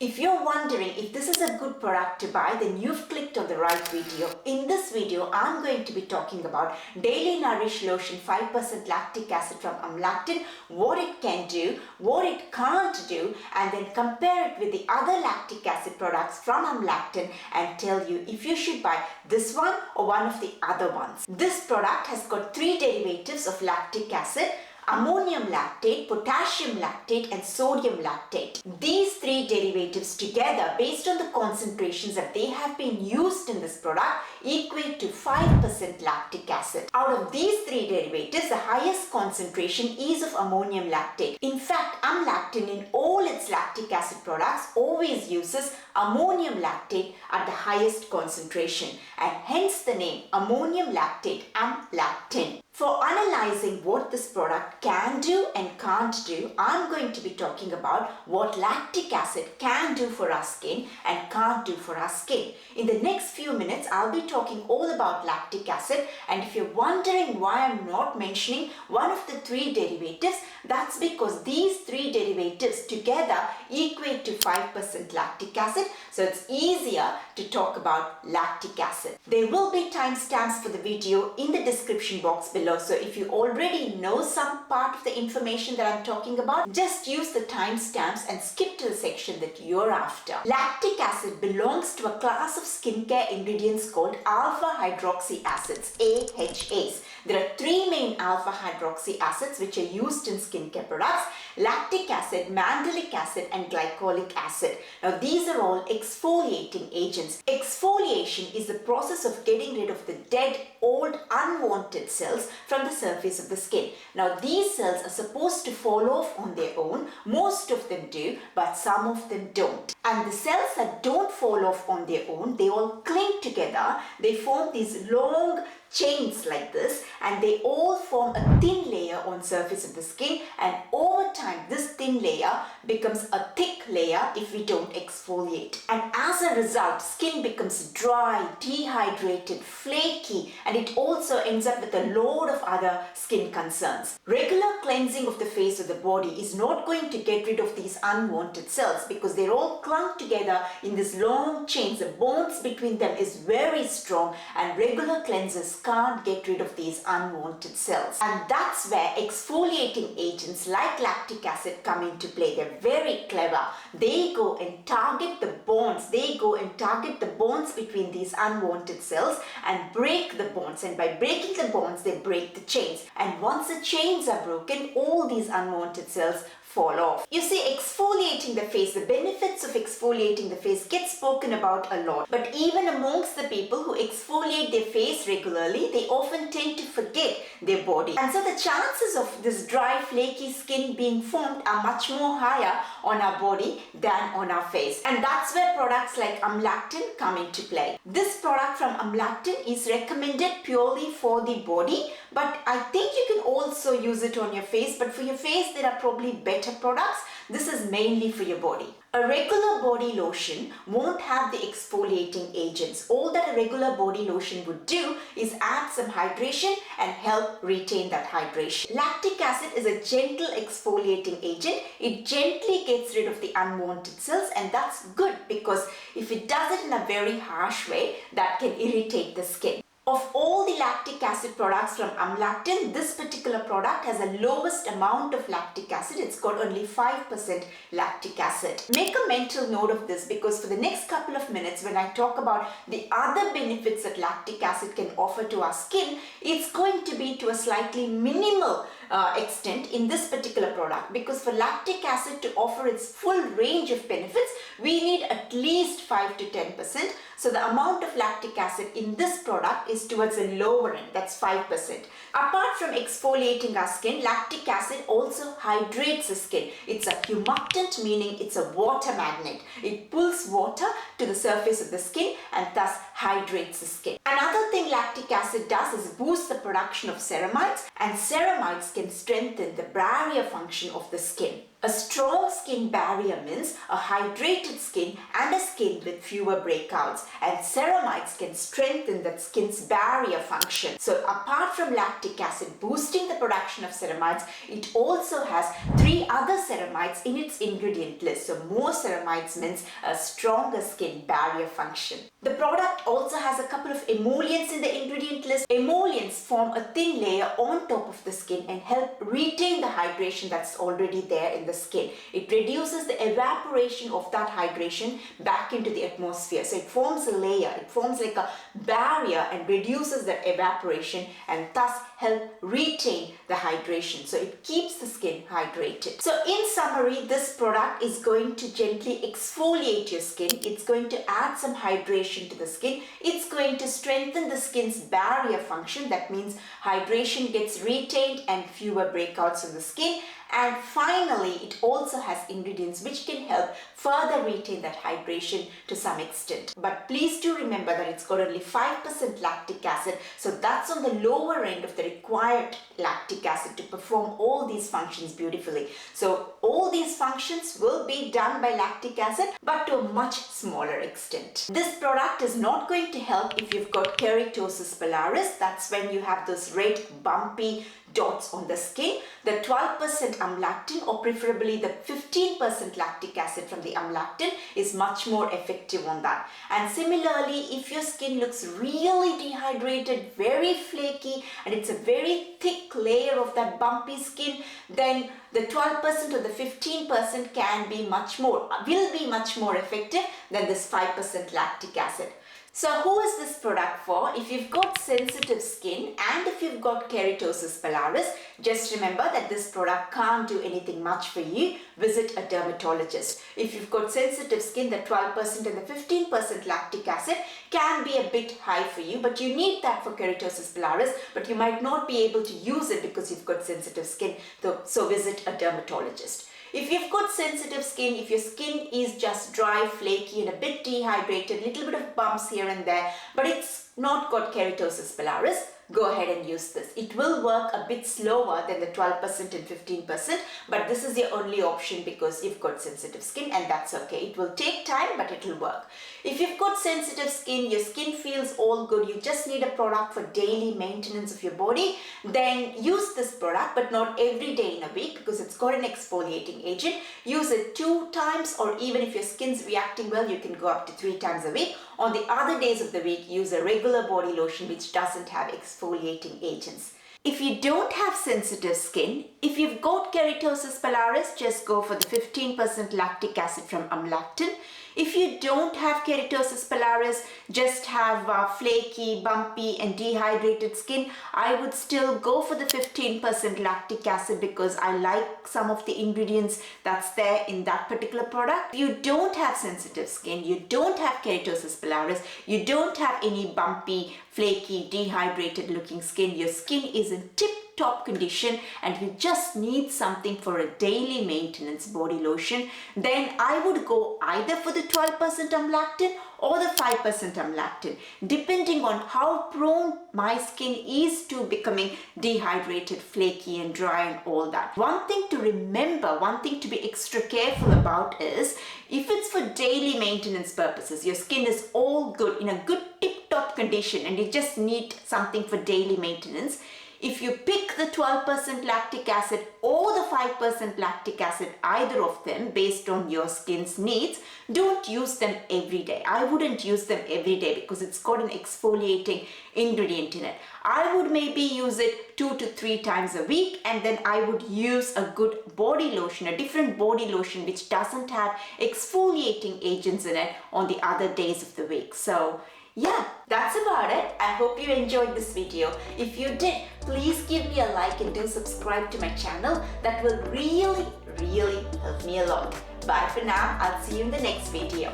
If you're wondering if this is a good product to buy, then you've clicked on the right video. In this video, I'm going to be talking about Daily Nourish Lotion 5% lactic acid from AmLactin, what it can do, what it can't do, and then compare it with the other lactic acid products from AmLactin and tell you if you should buy this one or one of the other ones. This product has got 3 derivatives of lactic acid: ammonium lactate, potassium lactate, and sodium lactate. These 3 derivatives together, based on the concentrations that they have been used in this product, equate to 5% lactic acid. Out of these 3 derivatives, the highest concentration is of ammonium lactate. In fact, AmLactin in all its lactic acid products always uses ammonium lactate at the highest concentration, and hence the name ammonium lactate AmLactin. For analyzing what this product can do and can't do, I'm going to be talking about what lactic acid can do for our skin and can't do for our skin. In the next few minutes, I'll be talking all about lactic acid, and if you're wondering why I'm not mentioning one of the 3 derivatives, that's because these 3 derivatives together equate to 5% lactic acid, so it's easier to talk about lactic acid. There will be timestamps for the video in the description box below. So if you already know some part of the information that I'm talking about, just use the timestamps and skip to the section that you're after. Lactic acid belongs to a class of skincare ingredients called alpha hydroxy acids, AHAs. There are 3 main alpha hydroxy acids which are used in skincare products: lactic acid, mandelic acid, and glycolic acid. Now these are all exfoliating agents. Exfoliation is the process of getting rid of the dead, old, unwanted cells from the surface of the skin. Now these cells are supposed to fall off on their own. Most of them do, but some of them don't. And the cells that don't fall off on their own, they all cling together. They form these long chains like this, and they all form a thin layer on surface of the skin, and over time this thin layer becomes a thick layer if we don't exfoliate. And as a result, skin becomes dry, dehydrated, flaky, and it also ends up with a load of other skin concerns. Regular cleansing of the face or the body is not going to get rid of these unwanted cells because they're all clung together in these long chains. The bonds between them is very strong, and regular cleansers can't get rid of these unwanted cells. And that's where exfoliating agents like lactic acid come into play. They're very clever. They go and target the bonds. They go and target the bonds between these unwanted cells and break the bonds. And by breaking the bonds, they break the chains. And once the chains are broken, all these unwanted cells fall off. You see, exfoliating the face, the benefits of exfoliating the face get spoken about a lot. But even amongst the people who exfoliate their face regularly, they often tend to forget their body. And so the chances of this dry, flaky skin being formed are much more higher on our body than on our face. And that's where products like AmLactin come into play. This product from AmLactin is recommended purely for the body, but I think you can also use it on your face. But for your face, there are probably better products. This is mainly for your body. A regular body lotion won't have the exfoliating agents. All that a regular body lotion would do is add some hydration and help retain that hydration. Lactic acid is a gentle exfoliating agent. It gently gets rid of the unwanted cells, and that's good because if it does it in a very harsh way, that can irritate the skin. Of all the lactic acid products from AmLactin, this particular product has the lowest amount of lactic acid. It's got only 5% lactic acid. Make a mental note of this, because for the next couple of minutes when I talk about the other benefits that lactic acid can offer to our skin, it's going to be to a slightly minimal extent in this particular product, because for lactic acid to offer its full range of benefits, we need at least 5 to 10%. So the amount of lactic acid in this product is towards the lower end, that's 5%. Apart from exfoliating our skin, lactic acid also hydrates the skin. It's a humectant, meaning it's a water magnet. It pulls water to the surface of the skin and thus hydrates the skin. Another thing lactic acid does is boost the production of ceramides, and ceramides can strengthen the barrier function of the skin. A strong skin barrier means a hydrated skin and a skin with fewer breakouts, and ceramides can strengthen that skin's barrier function. So apart from lactic acid boosting the production of ceramides, it also has 3 other ceramides in its ingredient list. So more ceramides means a stronger skin barrier function. The product also has a couple of emollients in the ingredient list. Emollients form a thin layer on top of the skin and help retain the hydration that's already there in the skin. It reduces the evaporation of that hydration back into the atmosphere. So it forms a layer, it forms like a barrier and reduces the evaporation and thus help retain the hydration. So it keeps the skin hydrated. So in summary, this product is going to gently exfoliate your skin. It's going to add some hydration to the skin. It's going to strengthen the skin's barrier function. That means hydration gets retained and fewer breakouts on the skin. And finally, it also has ingredients which can help further retain that hydration to some extent. But please do remember that it's got only 5% lactic acid, so that's on the lower end of the required lactic acid to perform all these functions beautifully. So all these functions will be done by lactic acid, but to a much smaller extent. This product is not going to help if you've got keratosis pilaris. That's when you have those red bumpy dots on the skin. The 12% AmLactin, or preferably the 15% lactic acid from the AmLactin, is much more effective on that. And similarly, if your skin looks really dehydrated, very flaky, and it's a very thick layer of that bumpy skin, then the 12% or the 15% will be much more effective than this 5% lactic acid. So who is this product for? If you've got sensitive skin and if you've got keratosis pilaris, just remember that this product can't do anything much for you. Visit a dermatologist. If you've got sensitive skin, the 12% and the 15% lactic acid can be a bit high for you, but you need that for keratosis pilaris, but you might not be able to use it because you've got sensitive skin. So visit a dermatologist. If you've got sensitive skin, if your skin is just dry, flaky and a bit dehydrated, little bit of bumps here and there, but it's not got keratosis pilaris, go ahead and use this. It will work a bit slower than the 12% and 15%, but this is your only option because you've got sensitive skin, and that's okay. It will take time, but it will work. If you've got sensitive skin, your skin feels all good, you just need a product for daily maintenance of your body, then use this product, but not every day in a week because it's got an exfoliating agent. Use it 2 times, or even if your skin's reacting well, you can go up to 3 times a week. On the other days of the week, use a regular body lotion which doesn't have exfoliating agents. If you don't have sensitive skin, if you've got keratosis pilaris, just go for the 15% lactic acid from AmLactin. If you don't have keratosis pilaris, just have flaky, bumpy and dehydrated skin, I would still go for the 15% lactic acid because I like some of the ingredients that's there in that particular product. If you don't have sensitive skin, you don't have keratosis pilaris, you don't have any bumpy, flaky, dehydrated looking skin, your skin is in tip-top condition and you just need something for a daily maintenance body lotion, then I would go either for the 12% AmLactin or the 5% AmLactin, depending on how prone my skin is to becoming dehydrated, flaky and dry and all that. One thing to remember, one thing to be extra careful about is, if it's for daily maintenance purposes, your skin is all good, in a good tip-top condition and you just need something for daily maintenance, if you pick the 12% lactic acid or the 5% lactic acid, either of them based on your skin's needs, don't use them every day. I wouldn't use them every day because it's got an exfoliating ingredient in it. I would maybe use it 2 to 3 times a week, and then I would use a good body lotion, a different body lotion which doesn't have exfoliating agents in it on the other days of the week. So yeah, that's about it. I hope you enjoyed this video. If you did, please give me a like and do subscribe to my channel. That will really help me a lot. Bye for now. I'll see you in the next video.